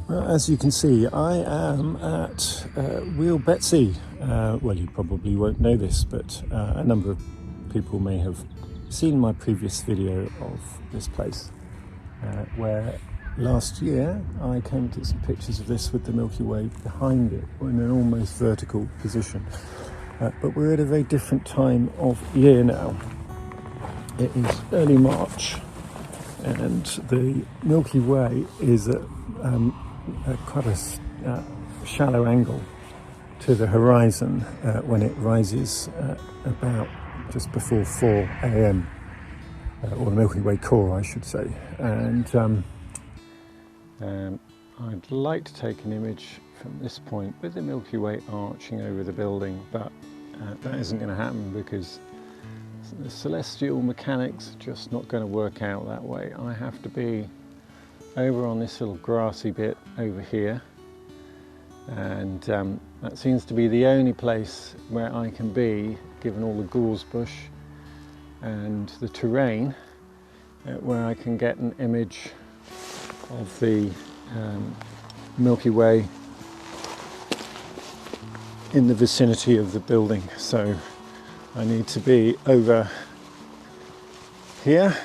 Well, as you can see, I am at Wheel Betsy. Well, you probably won't know this, but a number of people may have seen my previous video of this place, where last year I came to some pictures of this with the Milky Way behind it in an almost vertical position. But we're at a very different time of year now. It is early March, and the Milky Way is at quite a shallow angle to the horizon when it rises about just before 4 a.m. Or the Milky Way core, I should say. And I'd like to take an image from this point with the Milky Way arching over the building, but that isn't going to happen because the celestial mechanics are just not going to work out that way. I have to be over on this little grassy bit over here, and that seems to be the only place where I can be, given all the gorse bush and the terrain, where I can get an image of the Milky Way in the vicinity of the building. So I need to be over here.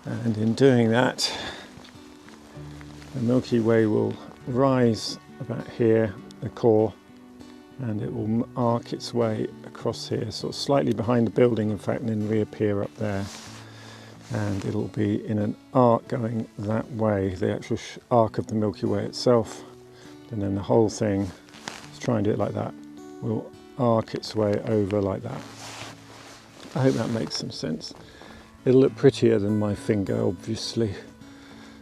And in doing that, the Milky Way will rise about here, the core, and it will arc its way across here, sort of slightly behind the building, in fact, and then reappear up there. And it'll be in an arc going that way, the actual arc of the Milky Way itself. And then the whole thing, let's try and do it like that, will arc its way over like that. I hope that makes some sense. It'll look prettier than my finger, obviously.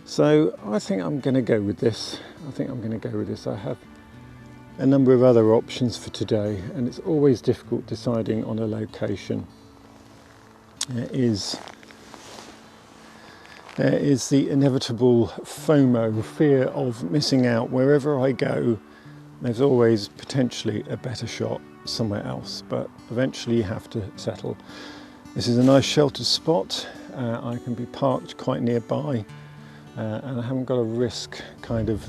So I think I'm going to go with this. I have a number of other options for today, and it's always difficult deciding on a location. There is the inevitable FOMO, fear of missing out. Wherever I go, there's always potentially a better shot somewhere else, but eventually you have to settle. This is a nice sheltered spot. I can be parked quite nearby, and I haven't got to risk kind of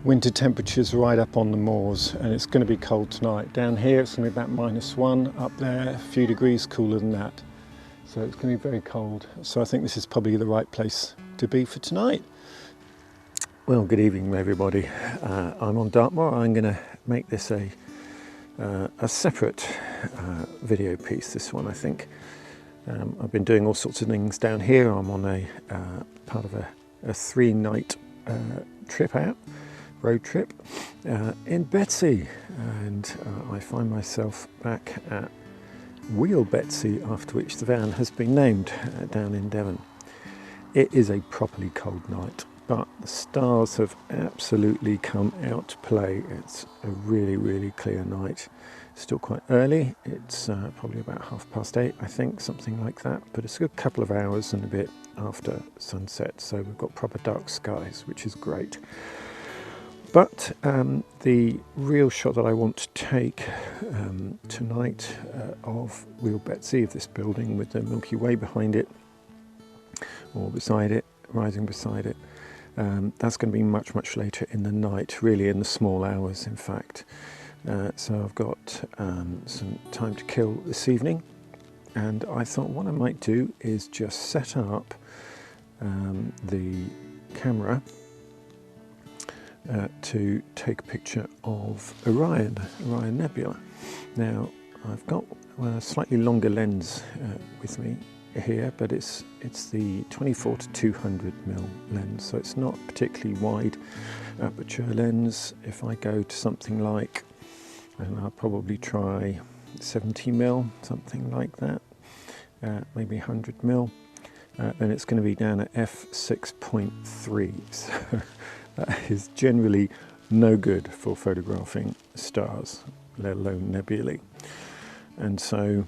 winter temperatures right up on the moors, and it's going to be cold tonight. Down here it's going to be about -1, up there a few degrees cooler than that. So it's going to be very cold. So I think this is probably the right place to be for tonight. Well, good evening everybody. I'm on Dartmoor. I'm going to make this a separate video piece, this one I think. I've been doing all sorts of things down here. I'm on a part of a 3-night trip out, road trip in Betsy, and I find myself back at Wheel Betsy, after which the van has been named, down in Devon. It is a properly cold night, but the stars have absolutely come out to play. It's a really clear night. Still quite early. It's probably about 8:30, I think, something like that, but it's a good couple of hours and a bit after sunset, so we've got proper dark skies, which is great. But the real shot that I want to take tonight of Wheel Betsy, of this building with the Milky Way behind it, or beside it, rising beside it, that's going to be much later in the night, really in the small hours, in fact. So I've got some time to kill this evening, and I thought what I might do is just set up the camera to take a picture of Orion Nebula. Now I've got a slightly longer lens with me here, but it's the 24 to 200mm lens, so it's not particularly wide aperture lens. If I go to something like, and I'll probably try 70mm, something like that, maybe 100mm, then it's going to be down at f6.3, so that is generally no good for photographing stars, let alone nebulae. And so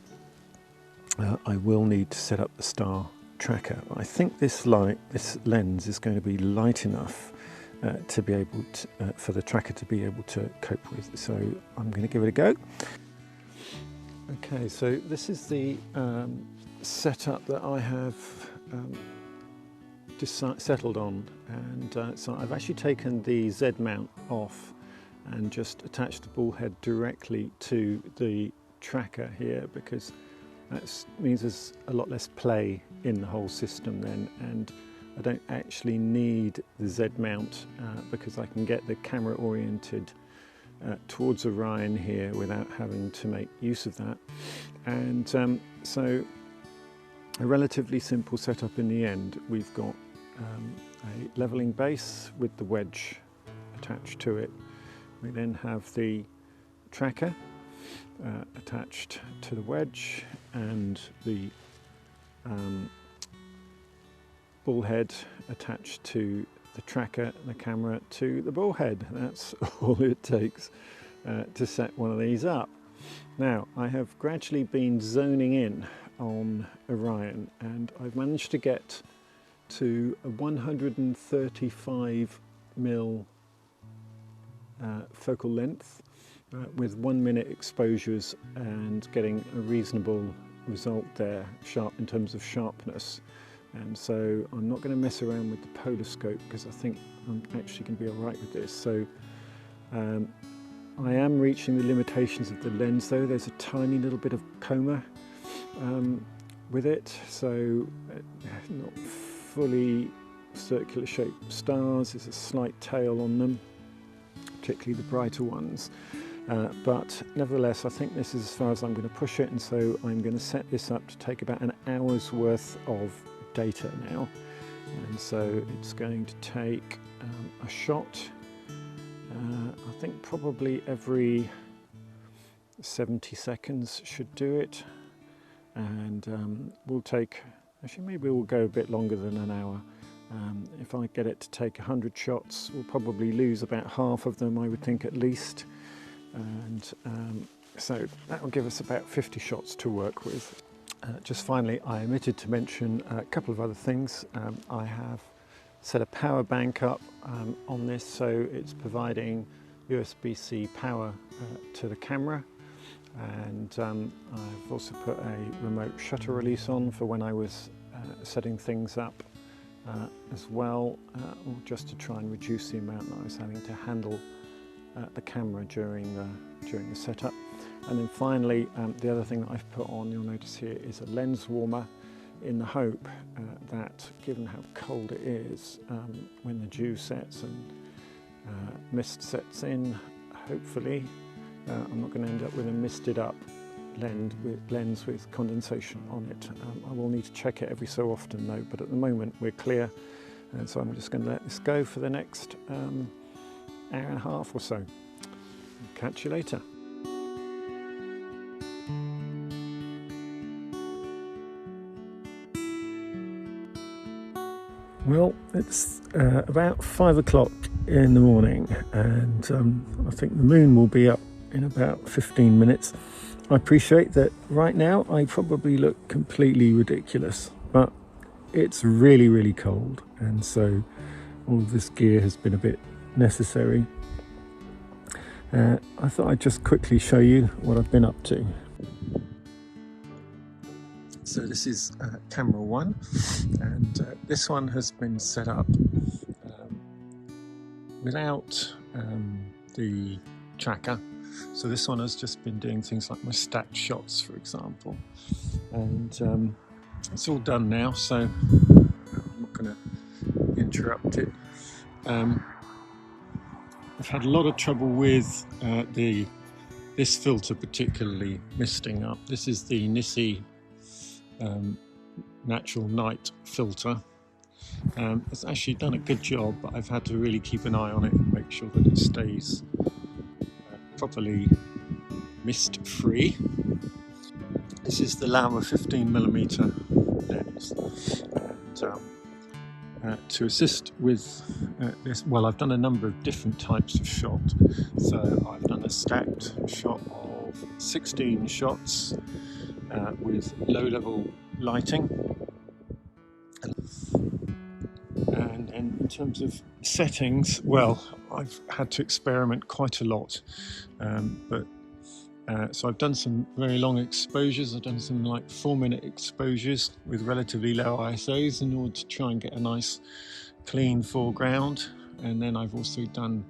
I will need to set up the star tracker. I think this lens is going to be light enough to be able to, for the tracker to be able to cope with. So I'm going to give it a go. Okay, so this is the setup that I have settled on, and so I've actually taken the Z mount off and just attached the ball head directly to the tracker here, because that means there's a lot less play in the whole system then, and I don't actually need the Z mount because I can get the camera oriented towards Orion here without having to make use of that. And so a relatively simple setup in the end. We've got a leveling base with the wedge attached to it. We then have the tracker attached to the wedge, and the ball head attached to the tracker and the camera to the ball head. That's all it takes to set one of these up. Now, I have gradually been zoning in on Orion, and I've managed to get to a 135 mm focal length with 1 minute exposures, and getting a reasonable result there, in terms of sharpness. And so I'm not going to mess around with the polar scope, because I think I'm actually going to be all right with this. So I am reaching the limitations of the lens though. There's a tiny little bit of coma with it, so not fully circular shaped stars. There's a slight tail on them, particularly the brighter ones. But nevertheless, I think this is as far as I'm going to push it, and so I'm going to set this up to take about an hour's worth of data now. And so it's going to take a shot, I think probably every 70 seconds should do it, and we'll take, actually maybe we'll go a bit longer than an hour. If I get it to take 100 shots, we'll probably lose about half of them, I would think, at least. And so that will give us about 50 shots to work with. Just finally, I omitted to mention a couple of other things. I have set a power bank up on this, so it's providing USB-C power to the camera, and I've also put a remote shutter release on for when I was setting things up as well, or just to try and reduce the amount that I was having to handle the camera during the setup. And then finally, the other thing that I've put on, you'll notice here, is a lens warmer, in the hope that, given how cold it is, when the dew sets and mist sets in, hopefully I'm not going to end up with a misted up lens with condensation on it. I will need to check it every so often though, but at the moment we're clear, and so I'm just going to let this go for the next hour and a half or so. Catch you later. Well, it's about 5 o'clock in the morning, and I think the moon will be up in about 15 minutes. I appreciate that right now I probably look completely ridiculous, but it's really, really cold, and so all of this gear has been a bit necessary. I thought I'd just quickly show you what I've been up to. So this is camera 1, and this one has been set up without the tracker. So this one has just been doing things like my stacked shots, for example, and it's all done now, so I'm not going to interrupt it. I've had a lot of trouble with this filter, particularly misting up. This is the Nikkor natural night filter. It's actually done a good job, but I've had to really keep an eye on it and make sure that it stays properly mist free. This is the Laowa 15mm lens, and to assist with this, well, I've done a number of different types of shot. So I've done a stacked shot of 16 shots with low-level lighting, and in terms of settings, well, I've had to experiment quite a lot, but So I've done some very long exposures. I've done some like 4-minute exposures with relatively low ISOs in order to try and get a nice clean foreground. And then I've also done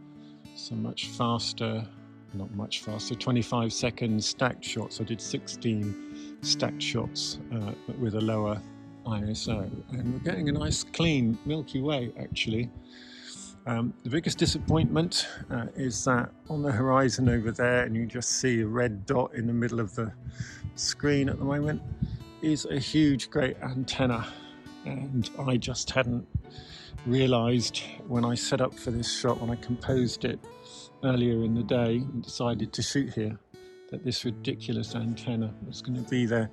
some much faster, not much faster, 25-second stacked shots. I did 16 stacked shots but with a lower ISO, and we're getting a nice clean Milky Way actually. The biggest disappointment is that on the horizon over there, and you just see a red dot in the middle of the screen at the moment, is a huge great antenna, and I just hadn't realized when I set up for this shot, when I composed it earlier in the day and decided to shoot here, that this ridiculous antenna was going to be there.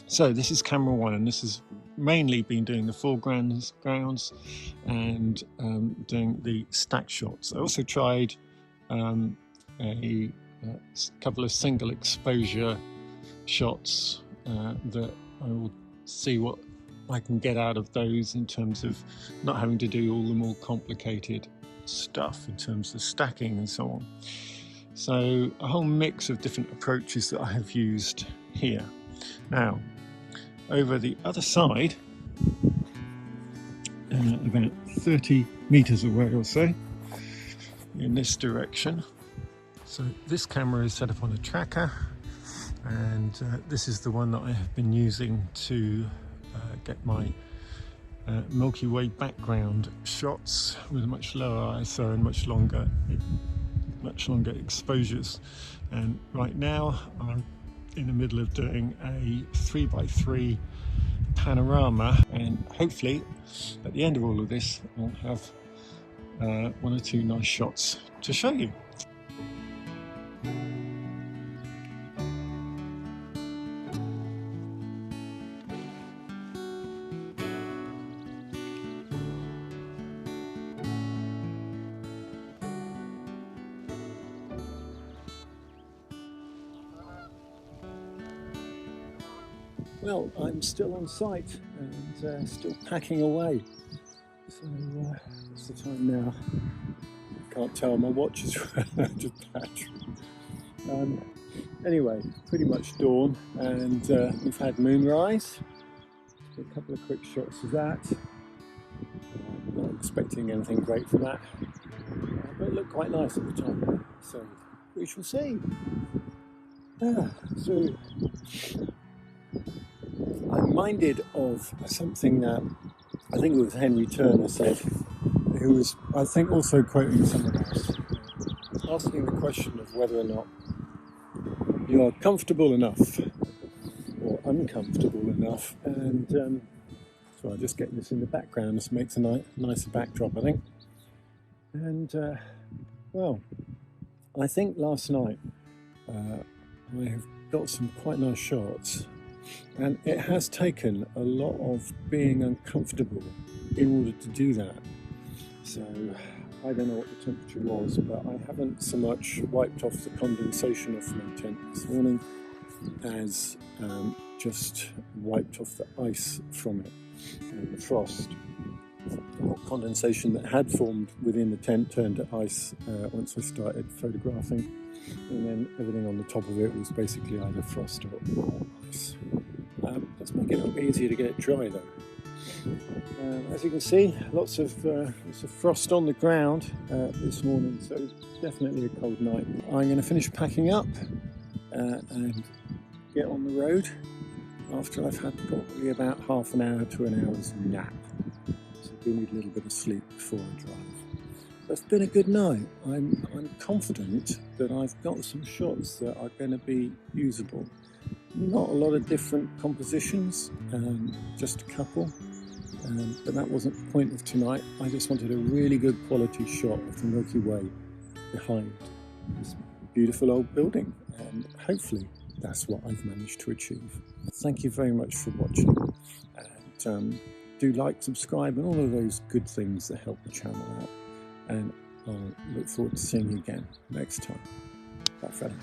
So this is camera one, and this has mainly been doing the foregrounds and doing the stack shots. I also tried a couple of single exposure shots that I will see what I can get out of those in terms of not having to do all the more complicated stuff in terms of stacking and so on. So a whole mix of different approaches that I have used here. Now, over the other side, about 30 meters away or so, in this direction. So this camera is set up on a tracker, and this is the one that I have been using to get my Milky Way background shots with a much lower ISO and much longer exposures. And right now I'm in the middle of doing a 3x3 panorama, and hopefully at the end of all of this I'll have one or two nice shots to show you. Well, I'm still on site and still packing away. So what's the time now? Can't tell, my watch is running out of battery. Anyway, pretty much dawn, and we've had moonrise. A couple of quick shots of that. Not expecting anything great from that, but it looked quite nice at the time, so we shall see. So I'm minded of something that I think it was Henry Turner said, who was, I think, also quoting someone else, asking the question of whether or not you are comfortable enough or uncomfortable enough. And so I'll just get this in the background. This makes a nicer backdrop, I think. And well, I think last night I have got some quite nice shots. And it has taken a lot of being uncomfortable in order to do that. So I don't know what the temperature was, but I haven't so much wiped off the condensation off my tent this morning as just wiped off the ice from it and the frost. Or condensation that had formed within the tent turned to ice once I started photographing. And then everything on the top of it was basically either frost or ice. Let's make it a little bit easier to get it dry though. As you can see, lots of frost on the ground this morning, so it's definitely a cold night. I'm going to finish packing up and get on the road after I've had probably about half an hour to an hour's nap. So I do need a little bit of sleep before I drive. It's been a good night. I'm confident that I've got some shots that are going to be usable. Not a lot of different compositions, just a couple, but that wasn't the point of tonight. I just wanted a really good quality shot of the Milky Way behind this beautiful old building, and hopefully that's what I've managed to achieve. Thank you very much for watching, and do like, subscribe, and all of those good things that help the channel out. And I'll look forward to seeing you again next time. Bye for now.